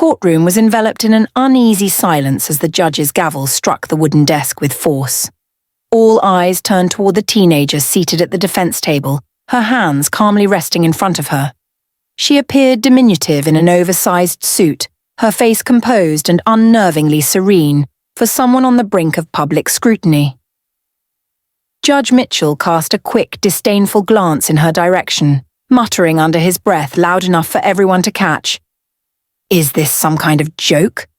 courtroom was enveloped in an uneasy silence as the judge's gavel struck the wooden desk with force. All eyes turned toward the teenager seated at the defense table, her hands calmly resting in front of her. She appeared diminutive in an oversized suit, her face composed and unnervingly serene for someone on the brink of public scrutiny. Judge Mitchell cast a quick, disdainful glance in her direction, muttering under his breath loud enough for everyone to catch. "Is this some kind of joke?"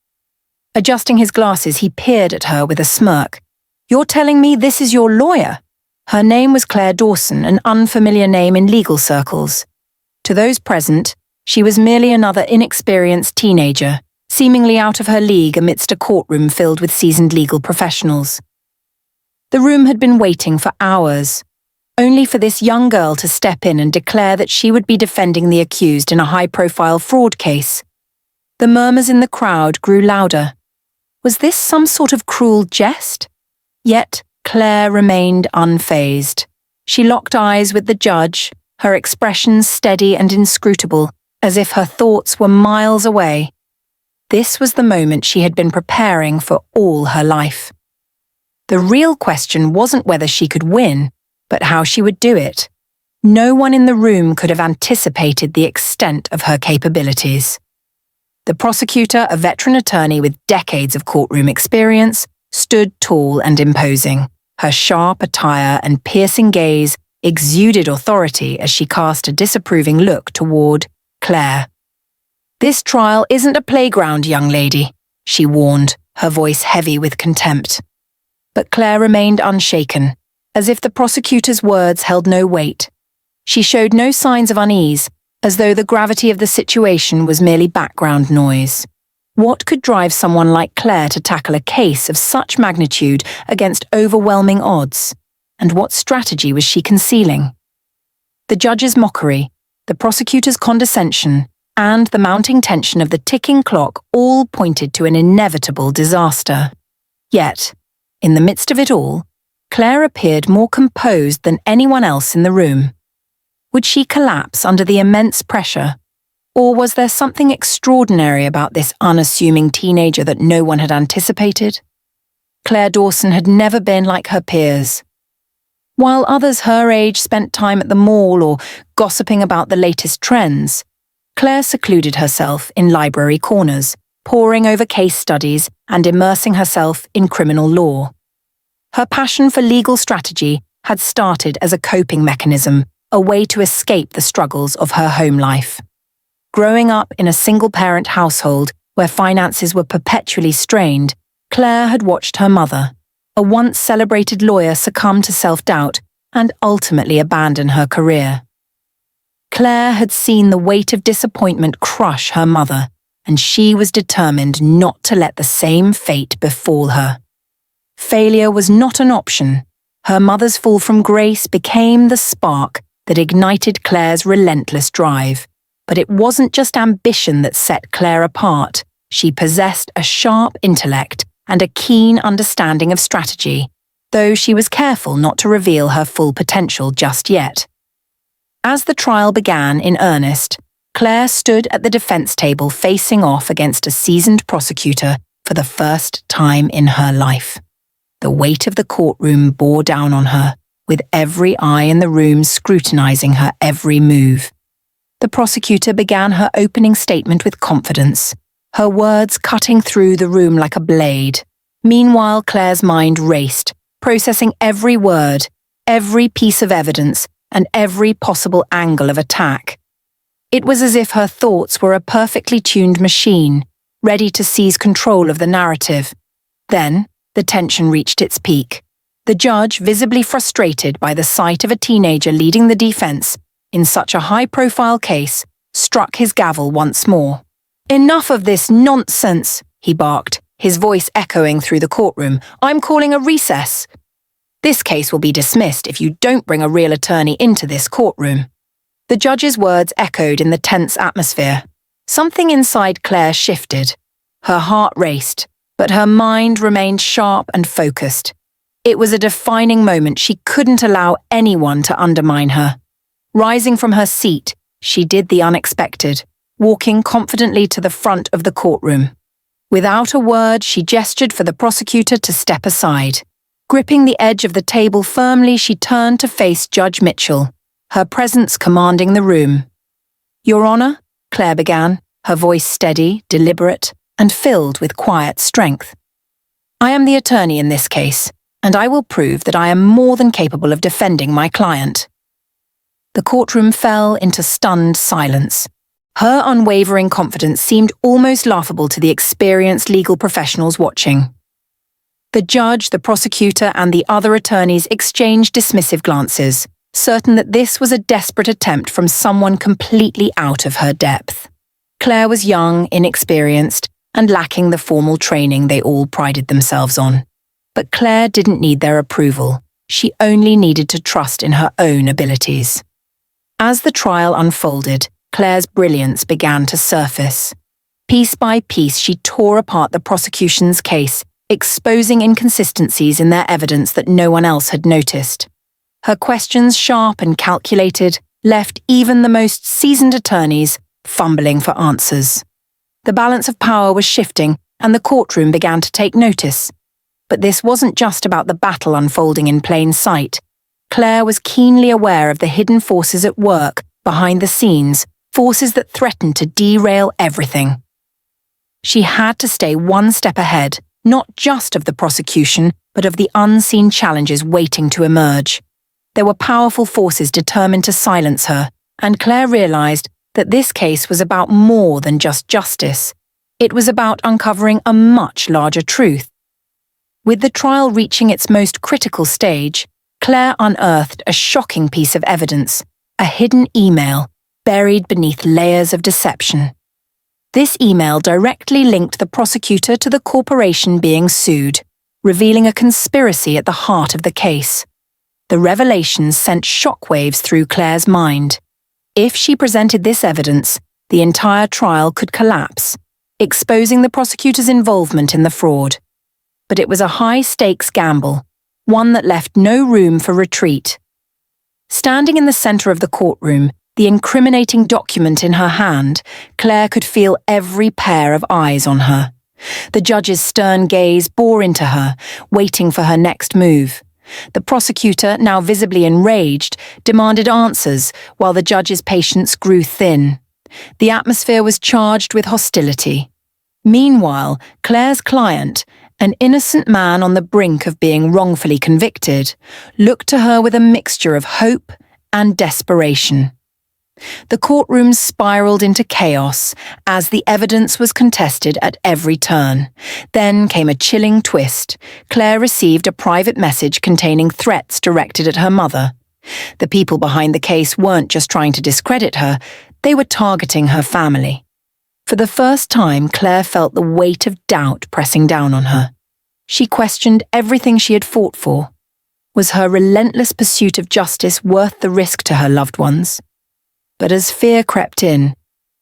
Adjusting his glasses, he peered at her with a smirk. "You're telling me this is your lawyer?" Her name was Claire Dawson, an unfamiliar name in legal circles. To those present, she was merely another inexperienced teenager, seemingly out of her league amidst a courtroom filled with seasoned legal professionals. The room had been waiting for hours, only for this young girl to step in and declare that she would be defending the accused in a high-profile fraud case. The murmurs in the crowd grew louder. Was this some sort of cruel jest? Yet Claire remained unfazed. She locked eyes with the judge, her expression steady and inscrutable, as if her thoughts were miles away. This was the moment she had been preparing for all her life. The real question wasn't whether she could win, but how she would do it. No one in the room could have anticipated the extent of her capabilities. The prosecutor, a veteran attorney with decades of courtroom experience, stood tall and imposing. Her sharp attire and piercing gaze exuded authority as she cast a disapproving look toward Claire. "This trial isn't a playground, young lady," she warned, her voice heavy with contempt. But Claire remained unshaken, as if the prosecutor's words held no weight. She showed no signs of unease, as though the gravity of the situation was merely background noise. What could drive someone like Claire to tackle a case of such magnitude against overwhelming odds? And what strategy was she concealing? The judge's mockery, the prosecutor's condescension, and the mounting tension of the ticking clock all pointed to an inevitable disaster. Yet, in the midst of it all, Claire appeared more composed than anyone else in the room. Would she collapse under the immense pressure? Or was there something extraordinary about this unassuming teenager that no one had anticipated? Claire Dawson had never been like her peers. While others her age spent time at the mall or gossiping about the latest trends, Claire secluded herself in library corners, poring over case studies and immersing herself in criminal law. Her passion for legal strategy had started as a coping mechanism, a way to escape the struggles of her home life. Growing up in a single-parent household where finances were perpetually strained, Claire had watched her mother, a once celebrated lawyer, succumb to self-doubt and ultimately abandon her career. Claire had seen the weight of disappointment crush her mother, and she was determined not to let the same fate befall her. Failure was not an option. Her mother's fall from grace became the spark that ignited Claire's relentless drive. But it wasn't just ambition that set Claire apart. She possessed a sharp intellect and a keen understanding of strategy, though she was careful not to reveal her full potential just yet. As the trial began in earnest, Claire stood at the defense table facing off against a seasoned prosecutor for the first time in her life. The weight of the courtroom bore down on her, with every eye in the room scrutinizing her every move. The prosecutor began her opening statement with confidence, her words cutting through the room like a blade. Meanwhile, Claire's mind raced, processing every word, every piece of evidence, and every possible angle of attack. It was as if her thoughts were a perfectly tuned machine, ready to seize control of the narrative. Then, the tension reached its peak. The judge, visibly frustrated by the sight of a teenager leading the defense in such a high-profile case, struck his gavel once more. "Enough of this nonsense," he barked, his voice echoing through the courtroom. "I'm calling a recess. This case will be dismissed if you don't bring a real attorney into this courtroom." The judge's words echoed in the tense atmosphere. Something inside Claire shifted. Her heart raced, but her mind remained sharp and focused. It was a defining moment. She couldn't allow anyone to undermine her. Rising from her seat, she did the unexpected, walking confidently to the front of the courtroom. Without a word, she gestured for the prosecutor to step aside. Gripping the edge of the table firmly, she turned to face Judge Mitchell, her presence commanding the room. "Your Honor," Claire began, her voice steady, deliberate, and filled with quiet strength. "I am the attorney in this case, and I will prove that I am more than capable of defending my client." The courtroom fell into stunned silence. Her unwavering confidence seemed almost laughable to the experienced legal professionals watching. The judge, the prosecutor, and the other attorneys exchanged dismissive glances, certain that this was a desperate attempt from someone completely out of her depth. Claire was young, inexperienced, and lacking the formal training they all prided themselves on. But Claire didn't need their approval. She only needed to trust in her own abilities. As the trial unfolded, Claire's brilliance began to surface. Piece by piece, she tore apart the prosecution's case, exposing inconsistencies in their evidence that no one else had noticed. Her questions, sharp and calculated, left even the most seasoned attorneys fumbling for answers. The balance of power was shifting, and the courtroom began to take notice. But this wasn't just about the battle unfolding in plain sight. Claire was keenly aware of the hidden forces at work behind the scenes, forces that threatened to derail everything. She had to stay one step ahead, not just of the prosecution, but of the unseen challenges waiting to emerge. There were powerful forces determined to silence her, and Claire realized that this case was about more than just justice. It was about uncovering a much larger truth. With the trial reaching its most critical stage, Claire unearthed a shocking piece of evidence, a hidden email buried beneath layers of deception. This email directly linked the prosecutor to the corporation being sued, revealing a conspiracy at the heart of the case. The revelations sent shockwaves through Claire's mind. If she presented this evidence, the entire trial could collapse, exposing the prosecutor's involvement in the fraud. But it was a high-stakes gamble, one that left no room for retreat. Standing in the center of the courtroom, the incriminating document in her hand, Claire could feel every pair of eyes on her. The judge's stern gaze bore into her, waiting for her next move. The prosecutor, now visibly enraged, demanded answers, while the judge's patience grew thin. The atmosphere was charged with hostility. Meanwhile, Claire's client, an innocent man on the brink of being wrongfully convicted, looked to her with a mixture of hope and desperation. The courtroom spiraled into chaos as the evidence was contested at every turn. Then came a chilling twist. Claire received a private message containing threats directed at her mother. The people behind the case weren't just trying to discredit her, they were targeting her family. For the first time, Claire felt the weight of doubt pressing down on her. She questioned everything she had fought for. Was her relentless pursuit of justice worth the risk to her loved ones? But as fear crept in,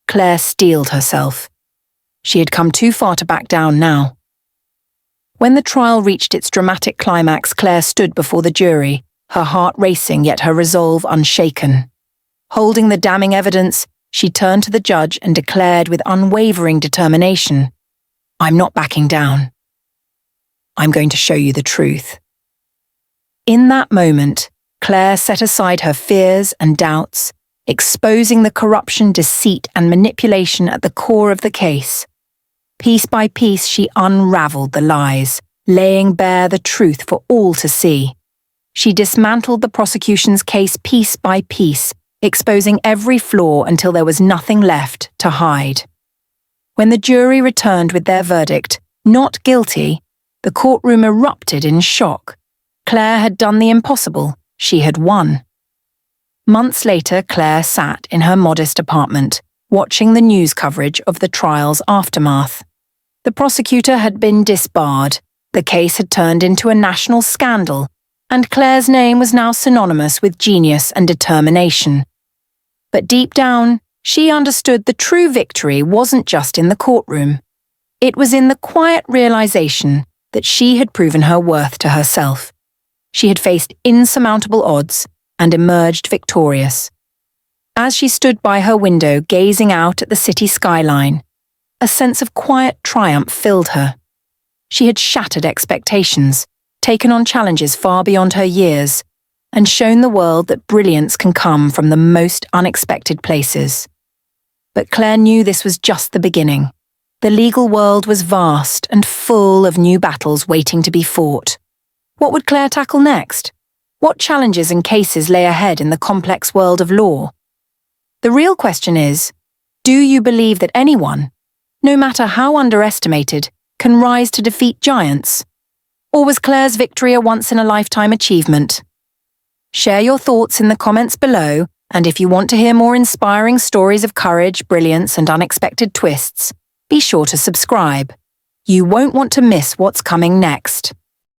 Claire steeled herself. She had come too far to back down now. When the trial reached its dramatic climax, Claire stood before the jury, her heart racing yet her resolve unshaken. Holding the damning evidence, she turned to the judge and declared with unwavering determination, "I'm not backing down. I'm going to show you the truth." In that moment, Claire set aside her fears and doubts, exposing the corruption, deceit, and manipulation at the core of the case. Piece by piece, she unraveled the lies, laying bare the truth for all to see. She dismantled the prosecution's case piece by piece, exposing every flaw until there was nothing left to hide. When the jury returned with their verdict, not guilty, the courtroom erupted in shock. Claire had done the impossible. She had won. Months later, Claire sat in her modest apartment, watching the news coverage of the trial's aftermath. The prosecutor had been disbarred, the case had turned into a national scandal, and Claire's name was now synonymous with genius and determination. But deep down, she understood the true victory wasn't just in the courtroom. It was in the quiet realization that she had proven her worth to herself. She had faced insurmountable odds and emerged victorious. As she stood by her window gazing out at the city skyline, a sense of quiet triumph filled her. She had shattered expectations, taken on challenges far beyond her years, and shown the world that brilliance can come from the most unexpected places. But Claire knew this was just the beginning. The legal world was vast and full of new battles waiting to be fought. What would Claire tackle next? What challenges and cases lay ahead in the complex world of law? The real question is, do you believe that anyone, no matter how underestimated, can rise to defeat giants? Or was Claire's victory a once-in-a-lifetime achievement? Share your thoughts in the comments below, and if you want to hear more inspiring stories of courage, brilliance, and unexpected twists, be sure to subscribe. You won't want to miss what's coming next.